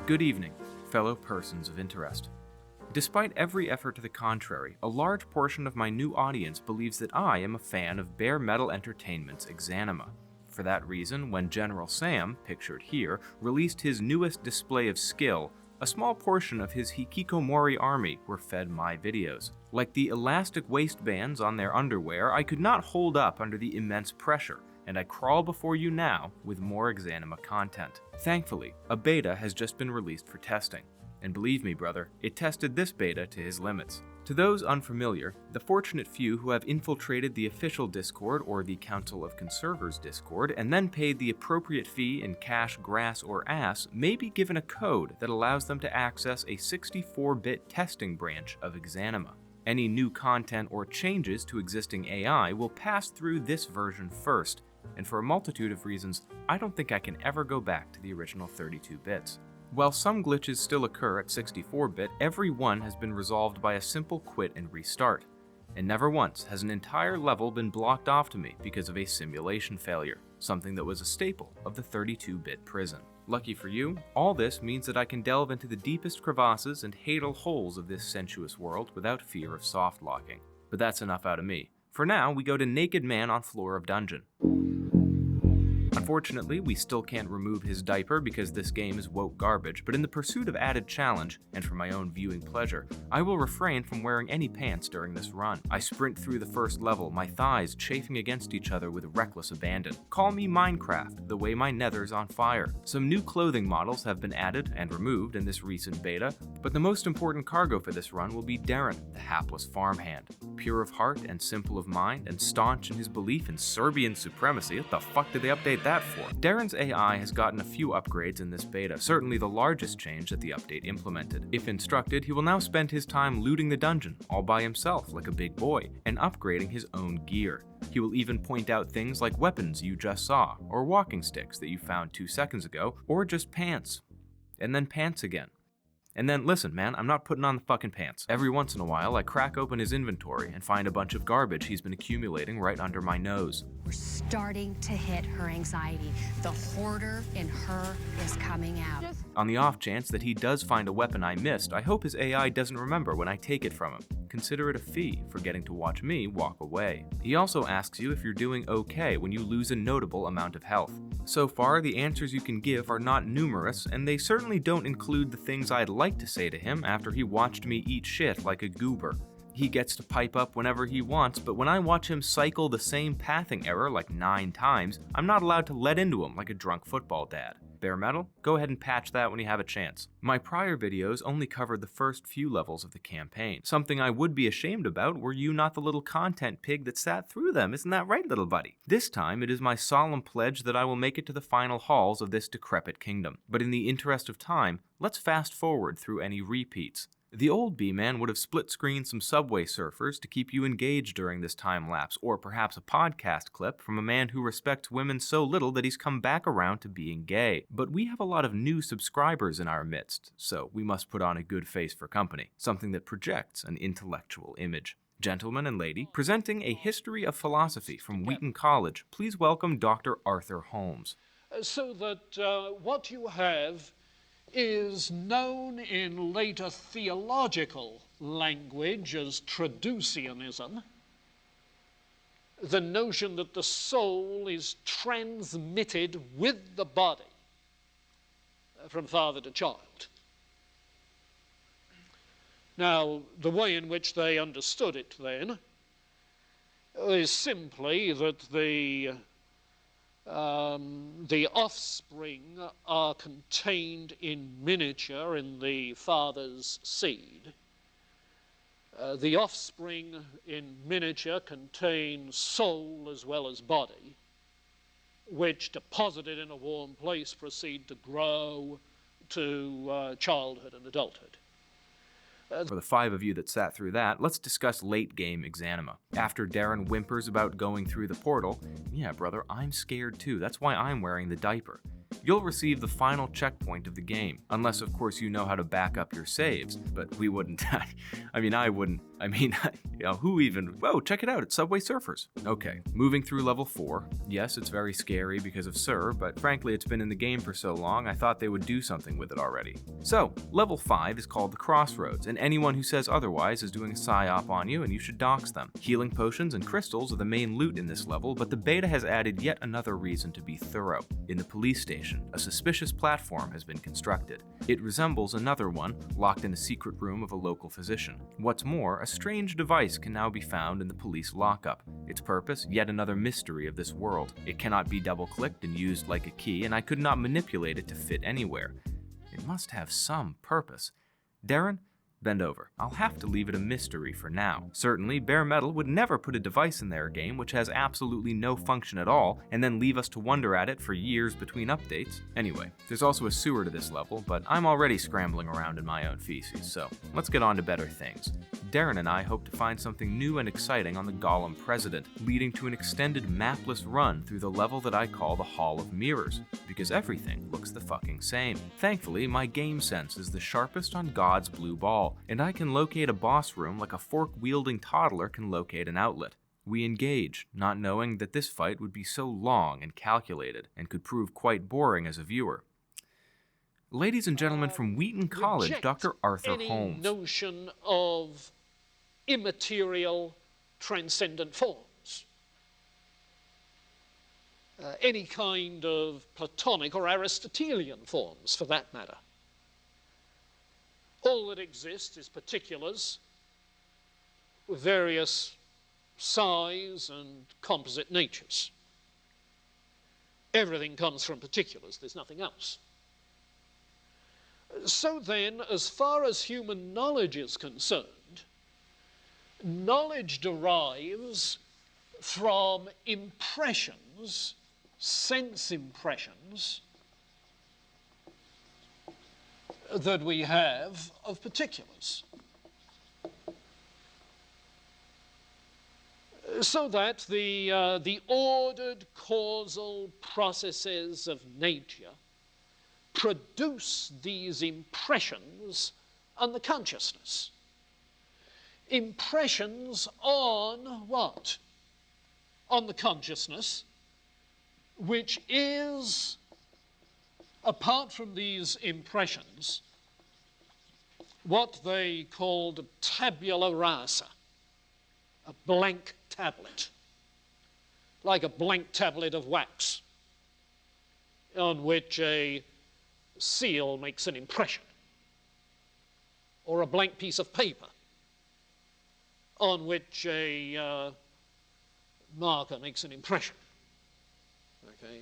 Good evening, fellow persons of interest. Despite every effort to the contrary, a large portion of my new audience believes that I am a fan of bare metal entertainment's Exanima. For that reason, when General Sam, pictured here, released his newest display of skill, a small portion of his hikikomori army were fed my videos. Like the elastic waistbands on their underwear, I could not hold up under the immense pressure, and I crawl before you now with more Exanima content. Thankfully, a beta has just been released for testing. And believe me, brother, it tested this beta to his limits. To those unfamiliar, the fortunate few who have infiltrated the official Discord or the Council of Conservers Discord and then paid the appropriate fee in cash, grass, or ass may be given a code that allows them to access a 64-bit testing branch of Exanima. Any new content or changes to existing AI will pass through this version first, and for a multitude of reasons, I don't think I can ever go back to the original 32 bits. While some glitches still occur at 64-bit, every one has been resolved by a simple quit and restart. And never once has an entire level been blocked off to me because of a simulation failure, something that was a staple of the 32-bit prison. Lucky for you, all this means that I can delve into the deepest crevasses and hadal holes of this sensuous world without fear of soft locking. But that's enough out of me. For now, we go to Naked Man on Floor of Dungeon. Unfortunately, we still can't remove his diaper because this game is woke garbage, but in the pursuit of added challenge, and for my own viewing pleasure, I will refrain from wearing any pants during this run. I sprint through the first level, my thighs chafing against each other with reckless abandon. Call me Minecraft, the way my nether's on fire. Some new clothing models have been added and removed in this recent beta, but the most important cargo for this run will be Derrin, the hapless farmhand. Pure of heart and simple of mind, and staunch in his belief in Serbian supremacy. What the fuck did they update that for? Derrin's AI has gotten a few upgrades in this beta, certainly the largest change that the update implemented. If instructed, he will now spend his time looting the dungeon, all by himself like a big boy, and upgrading his own gear. He will even point out things like weapons you just saw, or walking sticks that you found 2 seconds ago, or just pants. And then pants again. And then, listen man, I'm not putting on the fucking pants. Every once in a while, I crack open his inventory and find a bunch of garbage he's been accumulating right under my nose. We're starting to hit her anxiety. The hoarder in her is coming out. On the off chance that he does find a weapon I missed, I hope his AI doesn't remember when I take it from him. Consider it a fee for getting to watch me walk away. He also asks you if you're doing okay when you lose a notable amount of health. So far, the answers you can give are not numerous, and they certainly don't include the things I'd like to say to him after he watched me eat shit like a goober. He gets to pipe up whenever he wants, but when I watch him cycle the same pathing error like 9 times, I'm not allowed to let into him like a drunk football dad. Bare metal? Go ahead and patch that when you have a chance. My prior videos only covered the first few levels of the campaign. Something I would be ashamed about were you not the little content pig that sat through them, isn't that right, little buddy? This time, it is my solemn pledge that I will make it to the final halls of this decrepit kingdom. But in the interest of time, let's fast forward through any repeats. The old B-Man would have split-screened some Subway Surfers to keep you engaged during this time lapse, or perhaps a podcast clip from a man who respects women so little that he's come back around to being gay. But we have a lot of new subscribers in our midst, so we must put on a good face for company, something that projects an intellectual image. Gentleman and lady, presenting a history of philosophy from Wheaton College, please welcome Dr. Arthur Holmes. So that what you have is known in later theological language as traducianism, the notion that the soul is transmitted with the body from father to child. Now, the way in which they understood it then is simply that the offspring are contained in miniature in the father's seed. The offspring in miniature contain soul as well as body, which, deposited in a warm place, proceed to grow to childhood and adulthood. For the 5 of you that sat through that, let's discuss late-game Exanima. After Derrin whimpers about going through the portal, yeah, brother, I'm scared too. That's why I'm wearing the diaper. You'll receive the final checkpoint of the game, unless of course you know how to back up your saves, but we wouldn't. I mean, I wouldn't. I mean, who even? Whoa, check it out, it's Subway Surfers. Okay, moving through level 4. Yes, it's very scary because of Sir, but frankly it's been in the game for so long I thought they would do something with it already. So, level 5 is called the Crossroads, and anyone who says otherwise is doing a psyop on you and you should dox them. Healing potions and crystals are the main loot in this level, but the beta has added yet another reason to be thorough. In the police station, a suspicious platform has been constructed. It resembles another one, locked in a secret room of a local physician. What's more, a strange device can now be found in the police lockup. Its purpose, yet another mystery of this world. It cannot be double-clicked and used like a key, and I could not manipulate it to fit anywhere. It must have some purpose. Derrin, bend over. I'll have to leave it a mystery for now. Certainly, Bare Metal would never put a device in their game which has absolutely no function at all, and then leave us to wonder at it for years between updates. Anyway, there's also a sewer to this level, but I'm already scrambling around in my own feces, so let's get on to better things. Derrin and I hope to find something new and exciting on the Golem President, leading to an extended mapless run through the level that I call the Hall of Mirrors, because everything looks the fucking same. Thankfully, my game sense is the sharpest on God's blue ball, and I can locate a boss room like a fork-wielding toddler can locate an outlet. We engage, not knowing that this fight would be so long and calculated, and could prove quite boring as a viewer. Ladies and gentlemen from Wheaton College, Dr. Arthur Holmes. Notion of immaterial, transcendent forms. Any kind of Platonic or Aristotelian forms, for that matter. All that exists is particulars with various size and composite natures. Everything comes from particulars, there's nothing else. So then, as far as human knowledge is concerned, knowledge derives from impressions, sense impressions, that we have of particulars. So that the ordered causal processes of nature produce these impressions on the consciousness. Impressions on what? On the consciousness, which is, apart from these impressions, what they called tabula rasa, a blank tablet, like a blank tablet of wax, on which a seal makes an impression, or a blank piece of paper on which a marker makes an impression. Okay?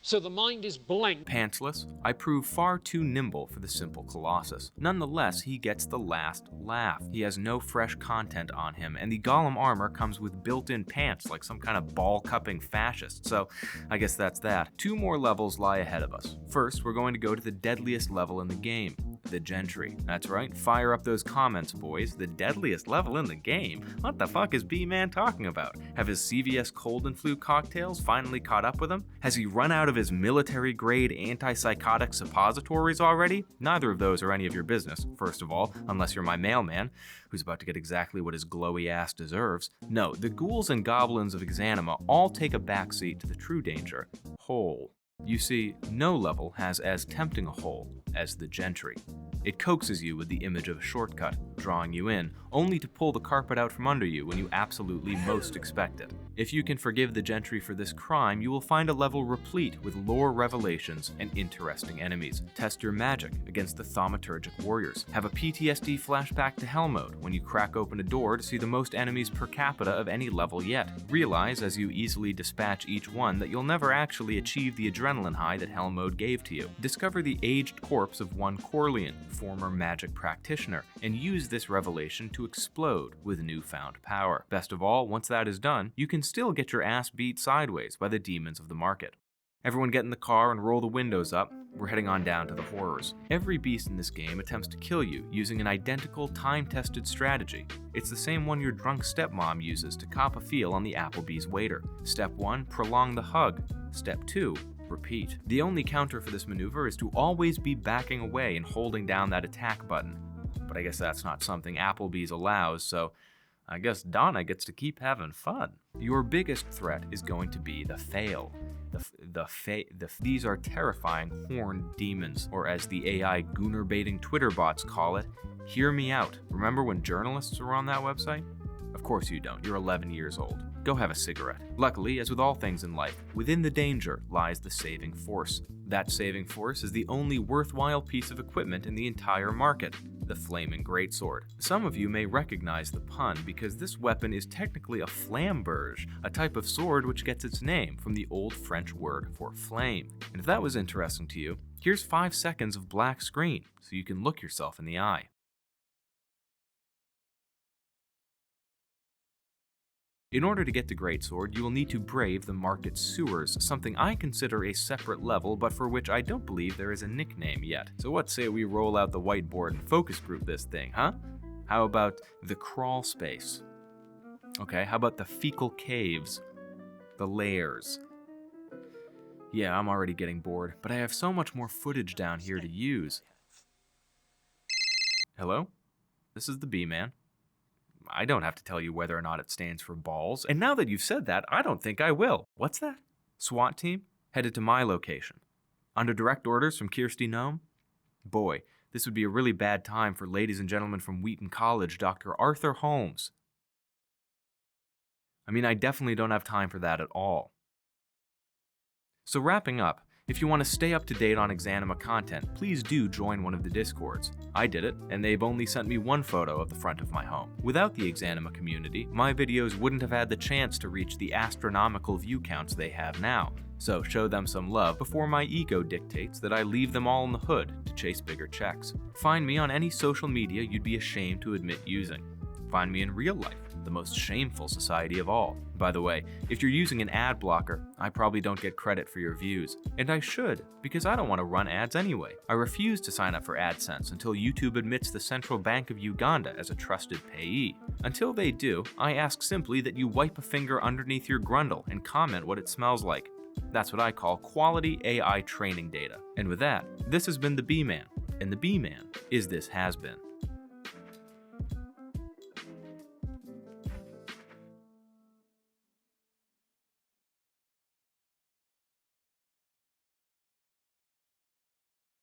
So the mind is blank. Pantsless, I prove far too nimble for the simple Colossus. Nonetheless, he gets the last laugh. He has no fresh content on him, and the Golem armor comes with built-in pants like some kind of ball-cupping fascist, so I guess that's that. 2 more levels lie ahead of us. First, we're going to go to the deadliest level in the game, the Gentry. That's right, fire up those comments, boys. The deadliest level in the game? What the fuck is B-Man talking about? Have his CVS cold and flu cocktails finally caught up with him? Has he run out of his military-grade antipsychotic suppositories already? Neither of those are any of your business, first of all, unless you're my mailman, who's about to get exactly what his glowy ass deserves. No, the ghouls and goblins of Exanima all take a backseat to the true danger, hole. You see, no level has as tempting a hole as the Gentry. It coaxes you with the image of a shortcut, drawing you in, only to pull the carpet out from under you when you absolutely most expect it. If you can forgive the Gentry for this crime, you will find a level replete with lore revelations and interesting enemies. Test your magic against the thaumaturgic warriors. Have a PTSD flashback to Hell Mode when you crack open a door to see the most enemies per capita of any level yet. Realize as you easily dispatch each one that you'll never actually achieve the adrenaline high that Hell Mode gave to you. Discover the aged corpse of one Corleone, former magic practitioner, and use this revelation to explode with newfound power. Best of all, once that is done, you can still get your ass beat sideways by the demons of the market. Everyone get in the car and roll the windows up. We're heading on down to the horrors. Every beast in this game attempts to kill you using an identical, time-tested strategy. It's the same one your drunk stepmom uses to cop a feel on the Applebee's waiter. Step 1, prolong the hug. Step 2, repeat. The only counter for this maneuver is to always be backing away and holding down that attack button. But but I guess that's not something Applebee's allows, so I guess Donna gets to keep having fun. Your biggest threat is going to be the fail. These are terrifying horned demons, or as the AI gooner-baiting Twitter bots call it, hear me out. Remember when journalists were on that website? Of course you don't, you're 11 years old. Go have a cigarette. Luckily, as with all things in life, within the danger lies the saving force. That saving force is the only worthwhile piece of equipment in the entire market, the flaming greatsword. Some of you may recognize the pun because this weapon is technically a flamberge, a type of sword which gets its name from the old French word for flame. And if that was interesting to you, here's 5 seconds of black screen so you can look yourself in the eye. In order to get the greatsword, you will need to brave the market sewers, something I consider a separate level, but for which I don't believe there is a nickname yet. So what say we roll out the whiteboard and focus group this thing, huh? How about the crawl space? Okay, how about the fecal caves? The layers? Yeah, I'm already getting bored, but I have so much more footage down here to use. Hello? This is the B-Man. I don't have to tell you whether or not it stands for balls. And now that you've said that, I don't think I will. What's that? SWAT team? Headed to my location. Under direct orders from Kirsty Nome? Boy, this would be a really bad time for ladies and gentlemen from Wheaton College, Dr. Arthur Holmes. I mean, I definitely don't have time for that at all. So wrapping up, if you want to stay up to date on Exanima content, please do join one of the Discords. I did it, and they've only sent me one photo of the front of my home. Without the Exanima community, my videos wouldn't have had the chance to reach the astronomical view counts they have now. So show them some love before my ego dictates that I leave them all in the hood to chase bigger checks. Find me on any social media you'd be ashamed to admit using. Find me in real life, the most shameful society of all. By the way, if you're using an ad blocker, I probably don't get credit for your views. And I should, because I don't want to run ads anyway. I refuse to sign up for AdSense until YouTube admits the Central Bank of Uganda as a trusted payee. Until they do, I ask simply that you wipe a finger underneath your grundle and comment what it smells like. That's what I call quality AI training data. And with that, this has been the B-Man, and the B-Man is this has been.